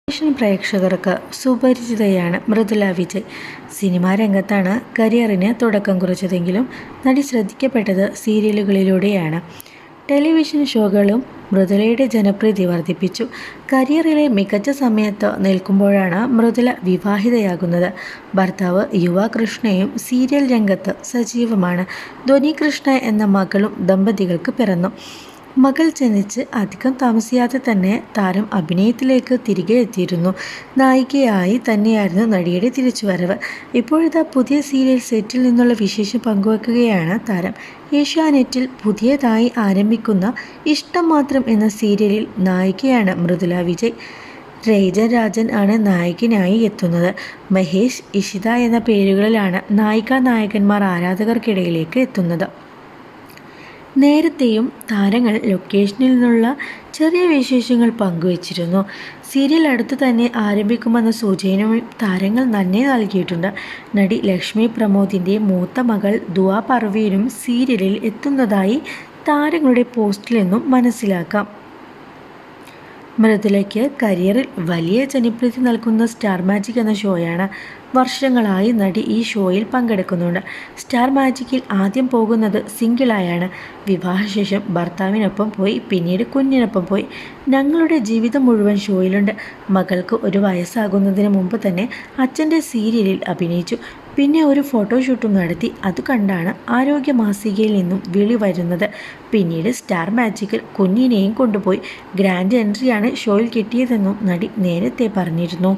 Television പ്രേക്ഷകർക്ക് സുപരിചിതയാണ് Mridula Vijay. Cinema രംഗത്താണ് കരിയറിന് തുടക്കം കുറിച്ചതെങ്കിലും നടി ശ്രദ്ധിക്കപ്പെട്ടത് സീരിയലുകളിലൂടെയാണ്. ടെലിവിഷൻ ഷോകളും മൃദുലയുടെ ജനപ്രീതി വർദ്ധിപ്പിച്ചു. കരിയറിലെ മികച്ച സമയത്ത് നിൽക്കുമ്പോഴാണ് മൃദുല വിവാഹിതയാകുന്നത്. ഭർത്താവ് യുവ കൃഷ്ണയും സീരിയൽ രംഗത്ത് സജീവമാണ്. ധ്വനി കൃഷ്ണ എന്ന മകളും ദമ്പതികൾക്ക് പിറന്നു. മകൾ ജനിച്ച് അധികം താമസിയാതെ തന്നെ താരം അഭിനയത്തിലേക്ക് തിരികെ എത്തിയിരുന്നു. നായികയായി തന്നെയായിരുന്നു നടിയുടെ തിരിച്ചുവരവ്. ഇപ്പോഴിതാ പുതിയ സീരിയൽ സെറ്റിൽ നിന്നുള്ള വിശേഷം പങ്കുവെക്കുകയാണ് താരം. ഏഷ്യാനെറ്റിൽ പുതിയതായി ആരംഭിക്കുന്ന ഇഷ്ടം മാത്രം എന്ന സീരിയലിൽ നായികയാണ് മൃദുല വിജയ്. രേജൻ രാജൻ ആണ് നായകനായി എത്തുന്നത്. മഹേഷ്, ഇഷിത എന്ന പേരുകളിലാണ് നായികാനായകന്മാർ ആരാധകർക്കിടയിലേക്ക് എത്തുന്നത്. നേരത്തെയും താരങ്ങൾ ലൊക്കേഷനിൽ നിന്നുള്ള ചെറിയ വിശേഷങ്ങൾ പങ്കുവച്ചിരുന്നു. സീരിയൽ അടുത്തു തന്നെ ആരംഭിക്കുമെന്ന സൂചനയും താരങ്ങൾ തന്നെ നൽകിയിട്ടുണ്ട്. നടി ലക്ഷ്മി പ്രമോദിൻ്റെ മൂത്ത മകൾ ദുആ പർവീനും സീരിയലിൽ എത്തുന്നതായി താരങ്ങളുടെ പോസ്റ്റിൽ നിന്നും മനസ്സിലാക്കാം. മൃദുലയ്ക്ക് കരിയറിൽ വലിയ ജനപ്രീതി നൽകുന്ന സ്റ്റാർ മാജിക് എന്ന ഷോയാണ്. വർഷങ്ങളായി നടി ഈ ഷോയിൽ പങ്കെടുക്കുന്നുണ്ട്. സ്റ്റാർ മാജിക്കിൽ ആദ്യം പോകുന്നത് സിംഗിളായാണ്. വിവാഹശേഷം ഭർത്താവിനൊപ്പം പോയി, പിന്നീട് കുഞ്ഞിനൊപ്പം പോയി. ഞങ്ങളുടെ ജീവിതം മുഴുവൻ ഷോയിലുണ്ട്. മകൾക്ക് 1 വയസ്സാകുന്നതിന് മുമ്പ് തന്നെ അച്ഛൻ്റെ സീരിയലിൽ അഭിനയിച്ചു. പിന്നെ ഒരു ഫോട്ടോഷൂട്ടും നടത്തി. അത് കണ്ടാണ് ആരോഗ്യ മാസികയിൽ നിന്നും വിളി വരുന്നത്. പിന്നീട് സ്റ്റാർ മാജിക്കിൽ കുഞ്ഞിനെയും കൊണ്ടുപോയി. ഗ്രാൻഡ് എൻട്രിയാണ് ഷോയിൽ കിട്ടിയതെന്നും നടി നേരത്തെ പറഞ്ഞിരുന്നു.